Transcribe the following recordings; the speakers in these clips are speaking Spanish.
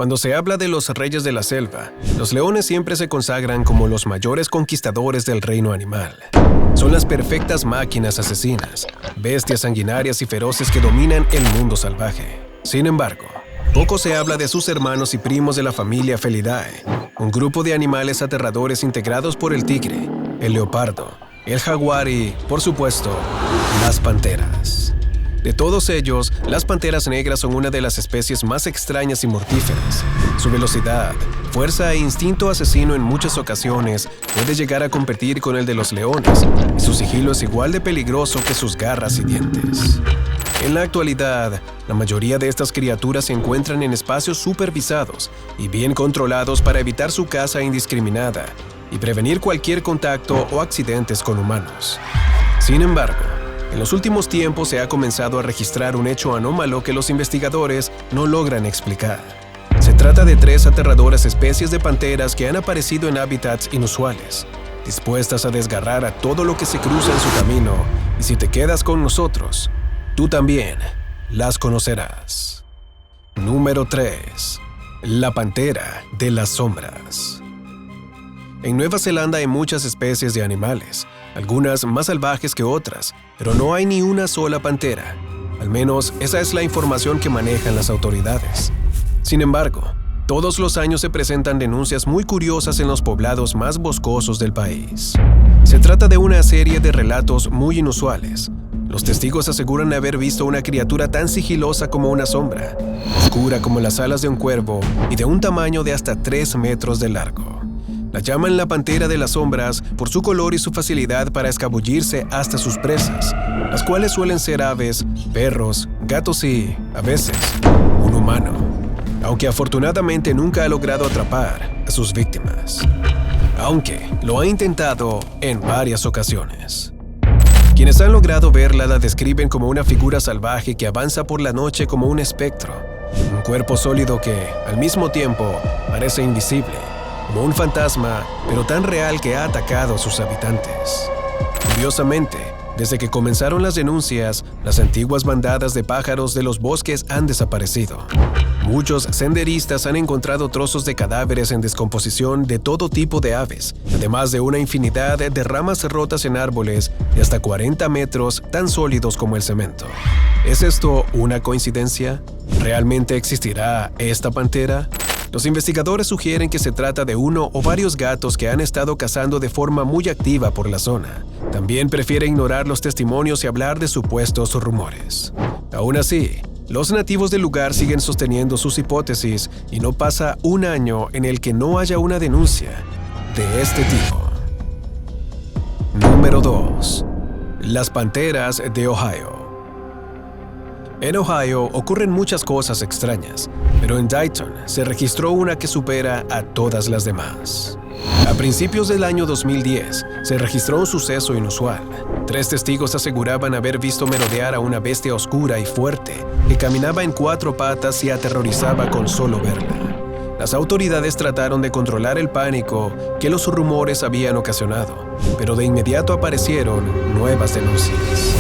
Cuando se habla de los reyes de la selva, los leones siempre se consagran como los mayores conquistadores del reino animal. Son las perfectas máquinas asesinas, bestias sanguinarias y feroces que dominan el mundo salvaje. Sin embargo, poco se habla de sus hermanos y primos de la familia Felidae, un grupo de animales aterradores integrados por el tigre, el leopardo, el jaguar y, por supuesto, las panteras. De todos ellos, las panteras negras son una de las especies más extrañas y mortíferas. Su velocidad, fuerza e instinto asesino en muchas ocasiones puede llegar a competir con el de los leones, y su sigilo es igual de peligroso que sus garras y dientes. En la actualidad, la mayoría de estas criaturas se encuentran en espacios supervisados y bien controlados para evitar su caza indiscriminada y prevenir cualquier contacto o accidentes con humanos. Sin embargo, en los últimos tiempos se ha comenzado a registrar un hecho anómalo que los investigadores no logran explicar. Se trata de 3 aterradoras especies de panteras que han aparecido en hábitats inusuales, dispuestas a desgarrar a todo lo que se cruza en su camino, y si te quedas con nosotros, tú también las conocerás. Número 3. La pantera de las sombras. En Nueva Zelanda hay muchas especies de animales, algunas más salvajes que otras, pero no hay ni una sola pantera. Al menos esa es la información que manejan las autoridades. Sin embargo, todos los años se presentan denuncias muy curiosas en los poblados más boscosos del país. Se trata de una serie de relatos muy inusuales. Los testigos aseguran haber visto una criatura tan sigilosa como una sombra, oscura como las alas de un cuervo y de un tamaño de hasta 3 metros de largo. La llaman la pantera de las sombras por su color y su facilidad para escabullirse hasta sus presas, las cuales suelen ser aves, perros, gatos y, a veces, un humano, aunque afortunadamente nunca ha logrado atrapar a sus víctimas, aunque lo ha intentado en varias ocasiones. Quienes han logrado verla la describen como una figura salvaje que avanza por la noche como un espectro, un cuerpo sólido que, al mismo tiempo, parece invisible, como un fantasma, pero tan real que ha atacado a sus habitantes. Curiosamente, desde que comenzaron las denuncias, las antiguas bandadas de pájaros de los bosques han desaparecido. Muchos senderistas han encontrado trozos de cadáveres en descomposición de todo tipo de aves, además de una infinidad de ramas rotas en árboles de hasta 40 metros tan sólidos como el cemento. ¿Es esto una coincidencia? ¿Realmente existirá esta pantera? Los investigadores sugieren que se trata de uno o varios gatos que han estado cazando de forma muy activa por la zona. También prefiere ignorar los testimonios y hablar de supuestos rumores. Aún así, los nativos del lugar siguen sosteniendo sus hipótesis y no pasa un año en el que no haya una denuncia de este tipo. Número 2. Las panteras de Ohio. En Ohio ocurren muchas cosas extrañas, pero en Dayton se registró una que supera a todas las demás. A principios del año 2010, se registró un suceso inusual. 3 testigos aseguraban haber visto merodear a una bestia oscura y fuerte que caminaba en 4 patas y aterrorizaba con solo verla. Las autoridades trataron de controlar el pánico que los rumores habían ocasionado, pero de inmediato aparecieron nuevas denuncias.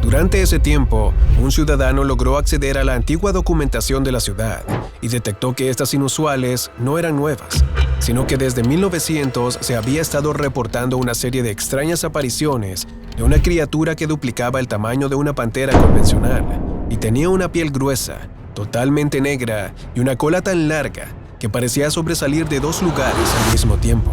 Durante ese tiempo, un ciudadano logró acceder a la antigua documentación de la ciudad y detectó que estas inusuales no eran nuevas, sino que desde 1900 se había estado reportando una serie de extrañas apariciones de una criatura que duplicaba el tamaño de una pantera convencional y tenía una piel gruesa, totalmente negra y una cola tan larga que parecía sobresalir de 2 lugares al mismo tiempo.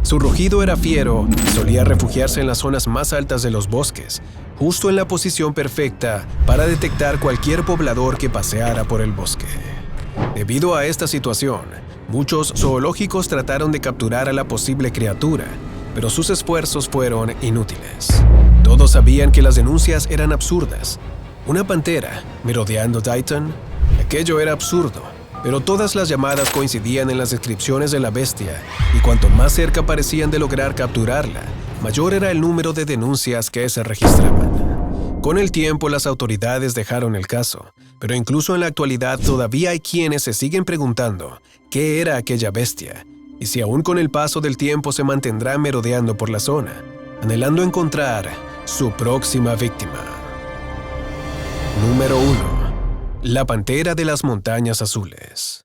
Su rugido era fiero y solía refugiarse en las zonas más altas de los bosques, justo en la posición perfecta para detectar cualquier poblador que paseara por el bosque. Debido a esta situación, muchos zoológicos trataron de capturar a la posible criatura, pero sus esfuerzos fueron inútiles. Todos sabían que las denuncias eran absurdas. ¿Una pantera merodeando Dayton? Aquello era absurdo. Pero todas las llamadas coincidían en las descripciones de la bestia, y cuanto más cerca parecían de lograr capturarla, mayor era el número de denuncias que se registraban. Con el tiempo, las autoridades dejaron el caso, pero incluso en la actualidad todavía hay quienes se siguen preguntando qué era aquella bestia, y si aún con el paso del tiempo se mantendrá merodeando por la zona, anhelando encontrar su próxima víctima. Número 1. La pantera de las montañas azules.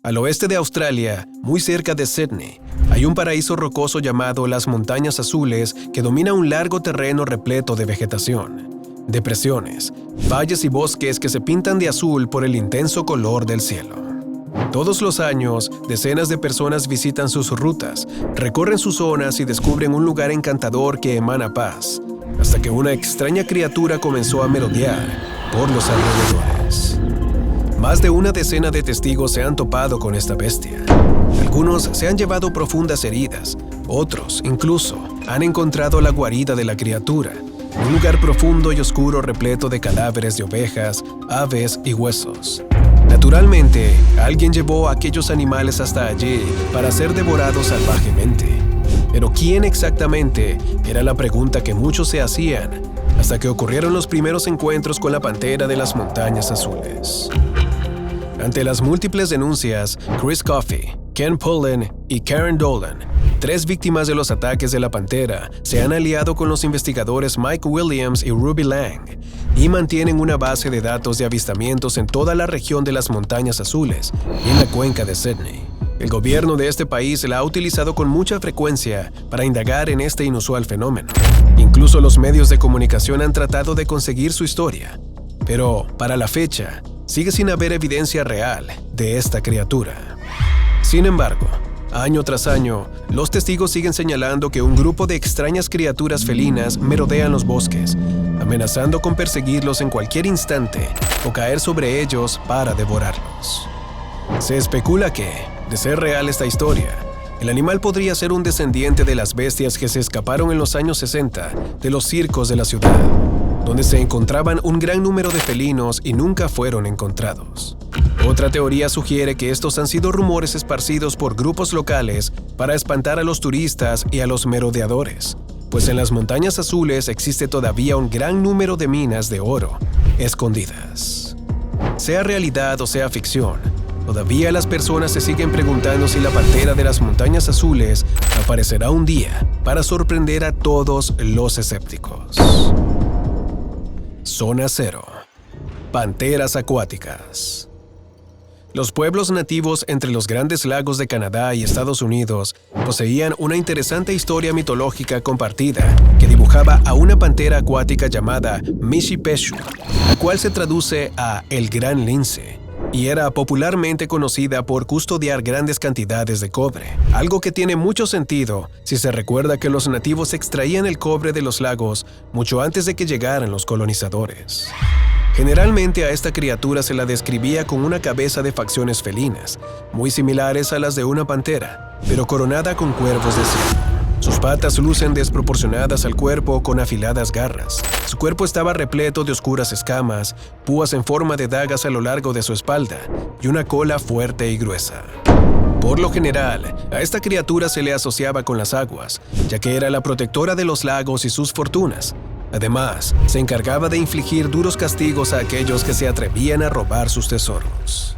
Al oeste de Australia, muy cerca de Sydney, hay un paraíso rocoso llamado las Montañas Azules que domina un largo terreno repleto de vegetación, depresiones, valles y bosques que se pintan de azul por el intenso color del cielo. Todos los años, decenas de personas visitan sus rutas, recorren sus zonas y descubren un lugar encantador que emana paz, hasta que una extraña criatura comenzó a merodear por los alrededores. Más de una decena de testigos se han topado con esta bestia. Algunos se han llevado profundas heridas, otros, incluso, han encontrado la guarida de la criatura, un lugar profundo y oscuro repleto de cadáveres de ovejas, aves y huesos. Naturalmente, alguien llevó a aquellos animales hasta allí para ser devorados salvajemente. Pero ¿quién exactamente? Era la pregunta que muchos se hacían, hasta que ocurrieron los primeros encuentros con la pantera de las Montañas Azules. Ante las múltiples denuncias, Chris Coffey, Ken Pullen y Karen Dolan, 3 víctimas de los ataques de la pantera, se han aliado con los investigadores Mike Williams y Ruby Lang y mantienen una base de datos de avistamientos en toda la región de las Montañas Azules y en la cuenca de Sydney. El gobierno de este país la ha utilizado con mucha frecuencia para indagar en este inusual fenómeno. Incluso los medios de comunicación han tratado de conseguir su historia, pero para la fecha, sigue sin haber evidencia real de esta criatura. Sin embargo, año tras año, los testigos siguen señalando que un grupo de extrañas criaturas felinas merodean los bosques, amenazando con perseguirlos en cualquier instante o caer sobre ellos para devorarlos. Se especula que, de ser real esta historia, el animal podría ser un descendiente de las bestias que se escaparon en los años 60 de los circos de la ciudad, donde se encontraban un gran número de felinos y nunca fueron encontrados. Otra teoría sugiere que estos han sido rumores esparcidos por grupos locales para espantar a los turistas y a los merodeadores, pues en las Montañas Azules existe todavía un gran número de minas de oro escondidas. Sea realidad o sea ficción, todavía las personas se siguen preguntando si la pantera de las Montañas Azules aparecerá un día para sorprender a todos los escépticos. Zona Cero. Panteras acuáticas. Los pueblos nativos entre los grandes lagos de Canadá y Estados Unidos poseían una interesante historia mitológica compartida que dibujaba a una pantera acuática llamada Mishipeshu, la cual se traduce a el gran lince, y era popularmente conocida por custodiar grandes cantidades de cobre, algo que tiene mucho sentido si se recuerda que los nativos extraían el cobre de los lagos mucho antes de que llegaran los colonizadores. Generalmente a esta criatura se la describía con una cabeza de facciones felinas, muy similares a las de una pantera, pero coronada con cuervos de cielo. Sus patas lucen desproporcionadas al cuerpo con afiladas garras. Su cuerpo estaba repleto de oscuras escamas, púas en forma de dagas a lo largo de su espalda y una cola fuerte y gruesa. Por lo general, a esta criatura se le asociaba con las aguas, ya que era la protectora de los lagos y sus fortunas. Además, se encargaba de infligir duros castigos a aquellos que se atrevían a robar sus tesoros.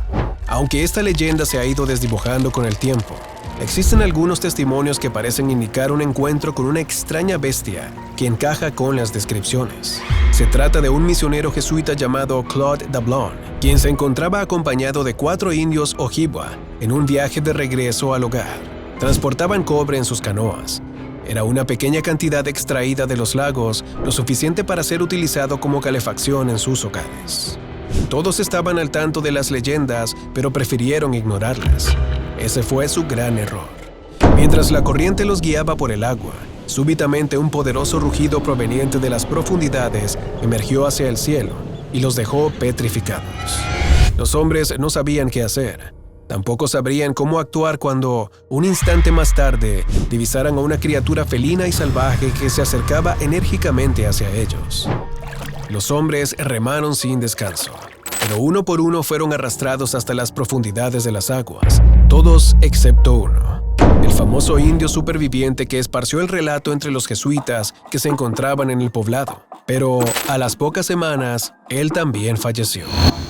Aunque esta leyenda se ha ido desdibujando con el tiempo, existen algunos testimonios que parecen indicar un encuentro con una extraña bestia que encaja con las descripciones. Se trata de un misionero jesuita llamado Claude Dablon, quien se encontraba acompañado de 4 indios Ojibwa en un viaje de regreso al hogar. Transportaban cobre en sus canoas. Era una pequeña cantidad extraída de los lagos, lo suficiente para ser utilizado como calefacción en sus hogares. Todos estaban al tanto de las leyendas, pero prefirieron ignorarlas. Ese fue su gran error. Mientras la corriente los guiaba por el agua, súbitamente un poderoso rugido proveniente de las profundidades emergió hacia el cielo y los dejó petrificados. Los hombres no sabían qué hacer. Tampoco sabrían cómo actuar cuando, un instante más tarde, divisaran a una criatura felina y salvaje que se acercaba enérgicamente hacia ellos. Los hombres remaron sin descanso, pero uno por uno fueron arrastrados hasta las profundidades de las aguas, todos excepto uno, el famoso indio superviviente que esparció el relato entre los jesuitas que se encontraban en el poblado. Pero a las pocas semanas, él también falleció.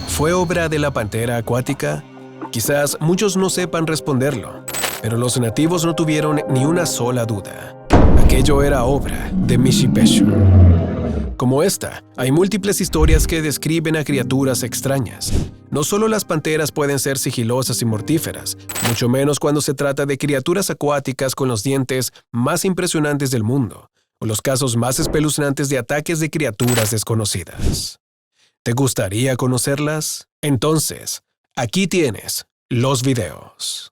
¿Fue obra de la pantera acuática? Quizás muchos no sepan responderlo, pero los nativos no tuvieron ni una sola duda. Aquello era obra de Mishipeshu. Como esta, hay múltiples historias que describen a criaturas extrañas. No solo las panteras pueden ser sigilosas y mortíferas, mucho menos cuando se trata de criaturas acuáticas con los dientes más impresionantes del mundo, o los casos más espeluznantes de ataques de criaturas desconocidas. ¿Te gustaría conocerlas? Entonces, aquí tienes los videos.